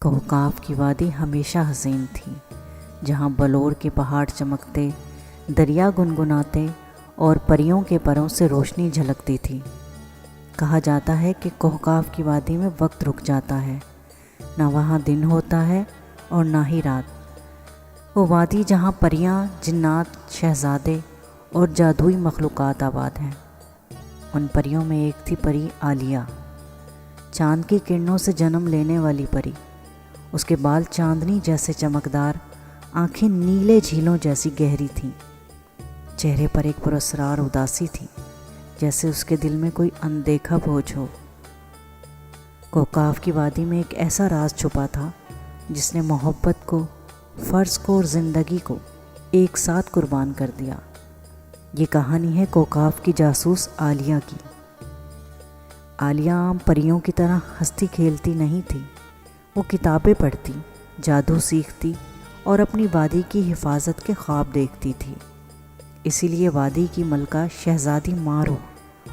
کوہقاف کی وادی ہمیشہ حسین تھی، جہاں بلور کے پہاڑ چمکتے، دریا گنگناتے اور پریوں کے پروں سے روشنی جھلکتی تھی۔ کہا جاتا ہے کہ کوہقاف کی وادی میں وقت رک جاتا ہے، نہ وہاں دن ہوتا ہے اور نہ ہی رات۔ وہ وادی جہاں پریاں، جنات، شہزادے اور جادوئی مخلوقات آباد ہیں۔ ان پریوں میں ایک تھی پری عالیہ، چاند کی کرنوں سے جنم لینے والی پری۔ اس کے بال چاندنی جیسے چمکدار، آنکھیں نیلے جھیلوں جیسی گہری تھیں، چہرے پر ایک پراسرار اداسی تھی، جیسے اس کے دل میں کوئی اندیکھا بوجھ ہو۔ کوہقاف کی وادی میں ایک ایسا راز چھپا تھا جس نے محبت کو، فرض کو اور زندگی کو ایک ساتھ قربان کر دیا۔ یہ کہانی ہے کوہقاف کی جاسوس عالیہ کی۔ عالیہ عام پریوں کی طرح ہنستی کھیلتی نہیں تھی۔ وہ کتابیں پڑھتی، جادو سیکھتی اور اپنی وادی کی حفاظت کے خواب دیکھتی تھی۔ اسی لیے وادی کی ملکہ شہزادی مارو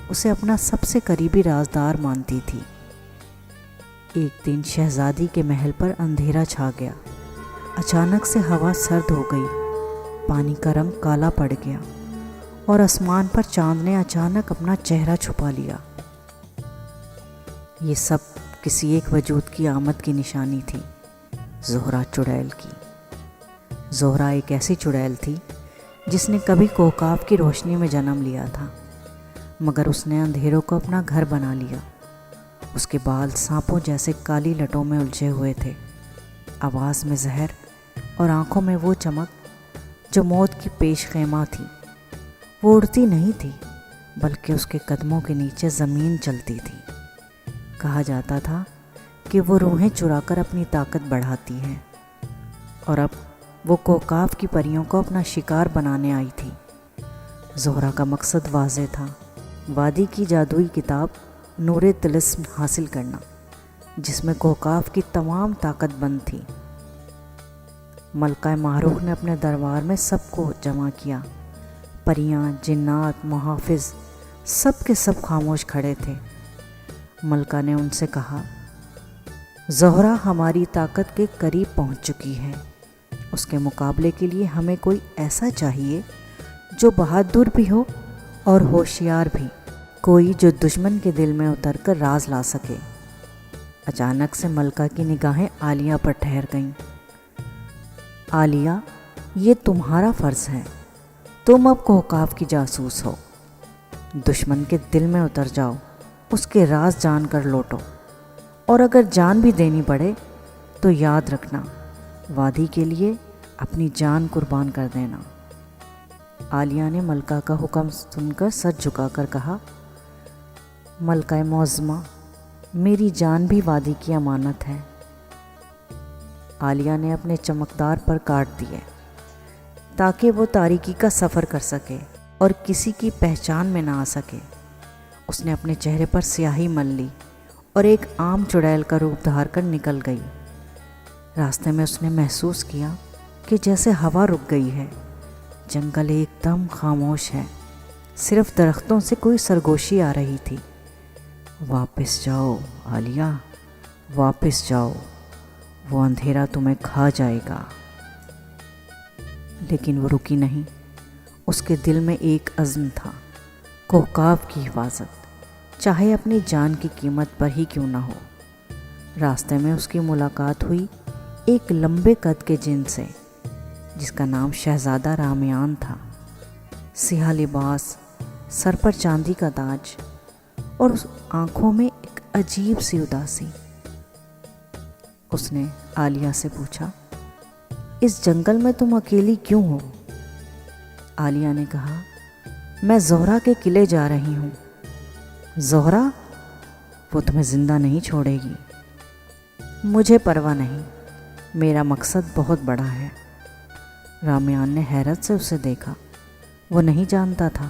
اسے اپنا سب سے قریبی رازدار مانتی تھی۔ ایک دن شہزادی کے محل پر اندھیرا چھا گیا۔ اچانک سے ہوا سرد ہو گئی، پانی کا رنگ کالا پڑ گیا اور آسمان پر چاند نے اچانک اپنا چہرہ چھپا لیا۔ یہ سب کسی ایک وجود کی آمد کی نشانی تھی، زہرہ چڑیل کی۔ زہرہ ایک ایسی چڑیل تھی جس نے کبھی کوہقاف کی روشنی میں جنم لیا تھا، مگر اس نے اندھیروں کو اپنا گھر بنا لیا۔ اس کے بال سانپوں جیسے کالی لٹوں میں الجھے ہوئے تھے، آواز میں زہر اور آنکھوں میں وہ چمک جو موت کی پیش خیمہ تھی۔ وہ اڑتی نہیں تھی، بلکہ اس کے قدموں کے نیچے زمین چلتی تھی۔ کہا جاتا تھا کہ وہ روحیں چرا کر اپنی طاقت بڑھاتی ہے، اور اب وہ کوہقاف کی پریوں کو اپنا شکار بنانے آئی تھی۔ زہرہ کا مقصد واضح تھا، وادی کی جادوئی کتاب نور طلسم حاصل کرنا، جس میں کوہقاف کی تمام طاقت بند تھی۔ ملکہ ماروخ نے اپنے دربار میں سب کو جمع کیا۔ پریاں، جنات، محافظ سب کے سب خاموش کھڑے تھے۔ ملکہ نے ان سے کہا، زہرہ ہماری طاقت کے قریب پہنچ چکی ہے۔ اس کے مقابلے کے لیے ہمیں کوئی ایسا چاہیے جو بہادر بھی ہو اور ہوشیار بھی، کوئی جو دشمن کے دل میں اتر کر راز لا سکے۔ اچانک سے ملکہ کی نگاہیں عالیہ پر ٹھہر گئیں۔ عالیہ، یہ تمہارا فرض ہے، تم اب کوہقاف کی جاسوس ہو۔ دشمن کے دل میں اتر جاؤ، اس کے راز جان کر لوٹو، اور اگر جان بھی دینی پڑے تو یاد رکھنا، وادی کے لیے اپنی جان قربان کر دینا۔ عالیہ نے ملکہ کا حکم سن کر سر جھکا کر کہا، ملکہ معظمہ، میری جان بھی وادی کی امانت ہے۔ عالیہ نے اپنے چمکدار پر کاٹ دیے تاکہ وہ تاریکی کا سفر کر سکے اور کسی کی پہچان میں نہ آ سکے۔ اس نے اپنے چہرے پر سیاہی مل لی اور ایک عام چڑیل کا روپ دھار کر نکل گئی۔ راستے میں اس نے محسوس کیا کہ جیسے ہوا رک گئی ہے، جنگل ایک دم خاموش ہے، صرف درختوں سے کوئی سرگوشی آ رہی تھی۔ واپس جاؤ عالیہ، واپس جاؤ، وہ اندھیرا تمہیں کھا جائے گا۔ لیکن وہ رکی نہیں۔ اس کے دل میں ایک عزم تھا، کوہقاف کی حفاظت، چاہے اپنی جان کی قیمت پر ہی کیوں نہ ہو۔ راستے میں اس کی ملاقات ہوئی ایک لمبے قد کے جن سے، جس کا نام شہزادہ رامیان تھا۔ سیاہ لباس، سر پر چاندی کا تاج، اور اس آنکھوں میں ایک عجیب سی اداسی۔ اس نے عالیہ سے پوچھا، اس جنگل میں تم اکیلی کیوں ہو؟ عالیہ نے کہا، میں زہرہ کے قلعے جا رہی ہوں۔ زہرہ؟ وہ تمہیں زندہ نہیں چھوڑے گی۔ مجھے پرواہ نہیں، میرا مقصد بہت بڑا ہے۔ رامیان نے حیرت سے اسے دیکھا۔ وہ نہیں جانتا تھا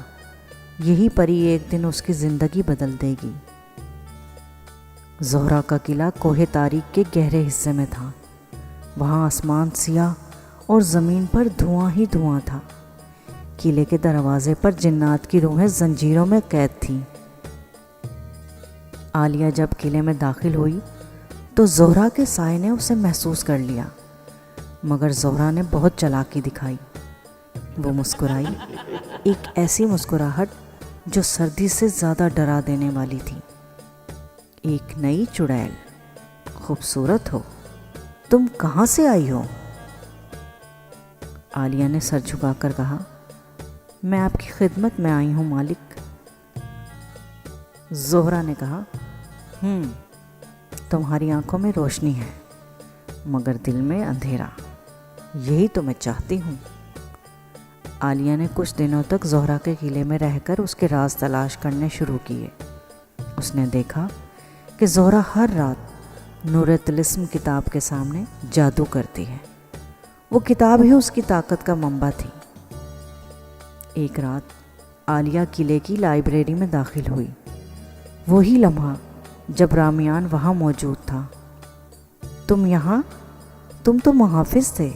یہی پری ایک دن اس کی زندگی بدل دے گی۔ زہرہ کا قلعہ کوہ تاریک کے گہرے حصے میں تھا۔ وہاں آسمان سیاہ اور زمین پر دھواں ہی دھواں تھا۔ قلعے کے دروازے پر جنات کی روحیں زنجیروں میں قید تھیں۔ عالیہ جب قلعے میں داخل ہوئی تو زہرا کے سائے نے اسے محسوس کر لیا، مگر زہرا نے بہت چالاکی دکھائی۔ وہ مسکرائی، ایک ایسی مسکراہٹ جو سردی سے زیادہ ڈرا دینے والی تھی۔ ایک نئی چڑیل، خوبصورت ہو، تم کہاں سے آئی ہو؟ عالیہ نے سر جھکا کر کہا، میں آپ کی خدمت میں آئی ہوں مالک۔ زہرا نے کہا، تمہاری آنکھوں میں روشنی ہے مگر دل میں اندھیرا، یہی تو میں چاہتی ہوں۔ عالیہ نے کچھ دنوں تک زہرا کے قلعے میں رہ کر اس کے راز تلاش کرنے شروع کیے۔ اس نے دیکھا کہ زہرا ہر رات نور طلسم کتاب کے سامنے جادو کرتی ہے۔ وہ کتاب ہی اس کی طاقت کا منبع تھی۔ ایک رات عالیہ قلعے کی لائبریری میں داخل ہوئی، وہی لمحہ جب رامیان وہاں موجود تھا۔ تم یہاں؟ تم تو محافظ تھے۔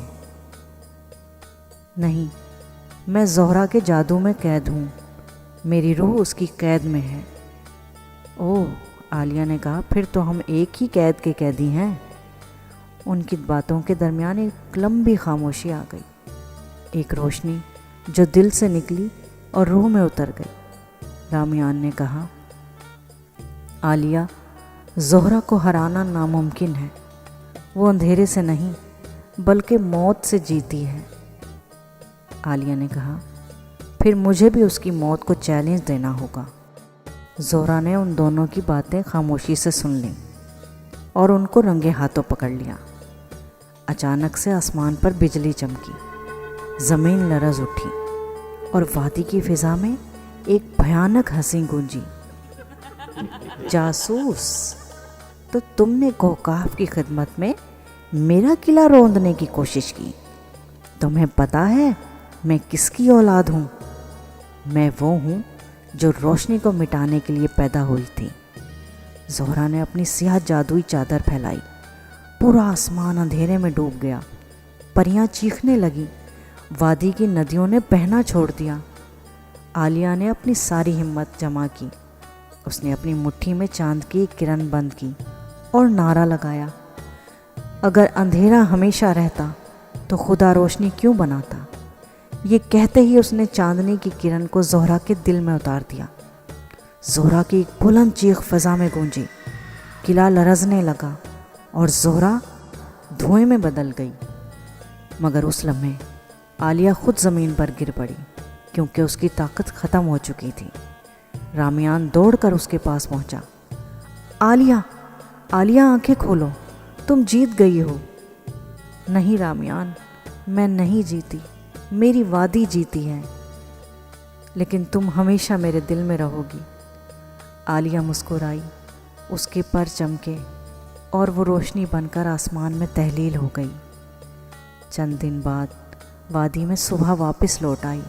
نہیں، میں زہرا کے جادو میں قید ہوں، میری روح اس کی قید میں ہے۔ اوہ، عالیہ نے کہا، پھر تو ہم ایک ہی قید کے قیدی ہیں۔ ان کی باتوں کے درمیان ایک لمبی خاموشی آ گئی، ایک روشنی جو دل سے نکلی اور روح میں اتر گئی۔ رامیان نے کہا، عالیہ، زہرا کو ہرانا ناممکن ہے، وہ اندھیرے سے نہیں بلکہ موت سے جیتی ہے۔ عالیہ نے کہا، پھر مجھے بھی اس کی موت کو چیلنج دینا ہوگا۔ زہرا نے ان دونوں کی باتیں خاموشی سے سن لیں اور ان کو رنگے ہاتھوں پکڑ لیا۔ اچانک سے آسمان پر بجلی چمکی، زمین لرز اٹھی اور وادی کی فضا میں ایک بھیانک ہنسی گونجی۔ جاسوس، تو تم نے کوکاف کی خدمت میں میرا قلعہ روندنے کی کوشش کی؟ تمہیں پتا ہے میں کس کی اولاد ہوں؟ میں وہ ہوں جو روشنی کو مٹانے کے لیے پیدا ہوئی تھی۔ زہرا نے اپنی سیاہ جادوئی چادر پھیلائی، پورا آسمان اندھیرے میں ڈوب گیا، پریاں چیخنے لگیں، وادی کی ندیوں نے بہنا چھوڑ دیا۔ عالیہ نے اپنی ساری ہمت جمع کی، اس نے اپنی مٹھی میں چاند کی ایک کرن بند کی اور نعرہ لگایا، اگر اندھیرا ہمیشہ رہتا تو خدا روشنی کیوں بناتا؟ یہ کہتے ہی اس نے چاندنی کی کرن کو زہرا کے دل میں اتار دیا۔ زہرا کی ایک بلند چیخ فضا میں گونجی، قلعہ لرزنے لگا اور زہرا دھوئیں میں بدل گئی۔ مگر اس لمحے عالیہ خود زمین پر گر پڑی، کیونکہ اس کی طاقت ختم ہو چکی تھی۔ رامیان دوڑ کر اس کے پاس پہنچا۔ عالیہ، عالیہ، آنکھیں کھولو، تم جیت گئی ہو۔ نہیں رامیان، میں نہیں جیتی، میری وادی جیتی ہے، لیکن تم ہمیشہ میرے دل میں رہو گی۔ عالیہ مسکرائی، اس کے پر چمکے اور وہ روشنی بن کر آسمان میں تحلیل ہو گئی۔ چند دن بعد وادی میں صبح واپس لوٹ آئی،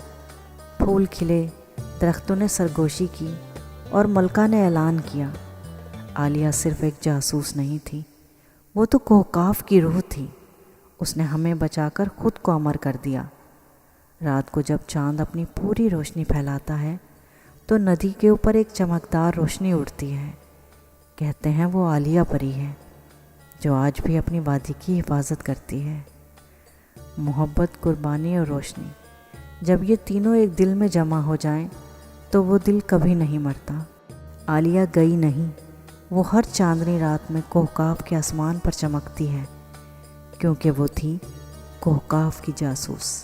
پھول کھلے، درختوں نے سرگوشی کی اور ملکہ نے اعلان کیا، عالیہ صرف ایک جاسوس نہیں تھی، وہ تو کوکاف کی روح تھی۔ اس نے ہمیں بچا کر خود کو امر کر دیا۔ رات کو جب چاند اپنی پوری روشنی پھیلاتا ہے تو ندی کے اوپر ایک چمکدار روشنی اڑتی ہے، کہتے ہیں وہ عالیہ پری ہے جو آج بھی اپنی وادی کی حفاظت کرتی ہے۔ محبت، قربانی اور روشنی، جب یہ تینوں ایک دل میں جمع ہو جائیں تو وہ دل کبھی نہیں مرتا۔ عالیہ گئی نہیں، وہ ہر چاندنی رات میں کوکاف کے آسمان پر چمکتی ہے، کیونکہ وہ تھی کوکاف کی جاسوس۔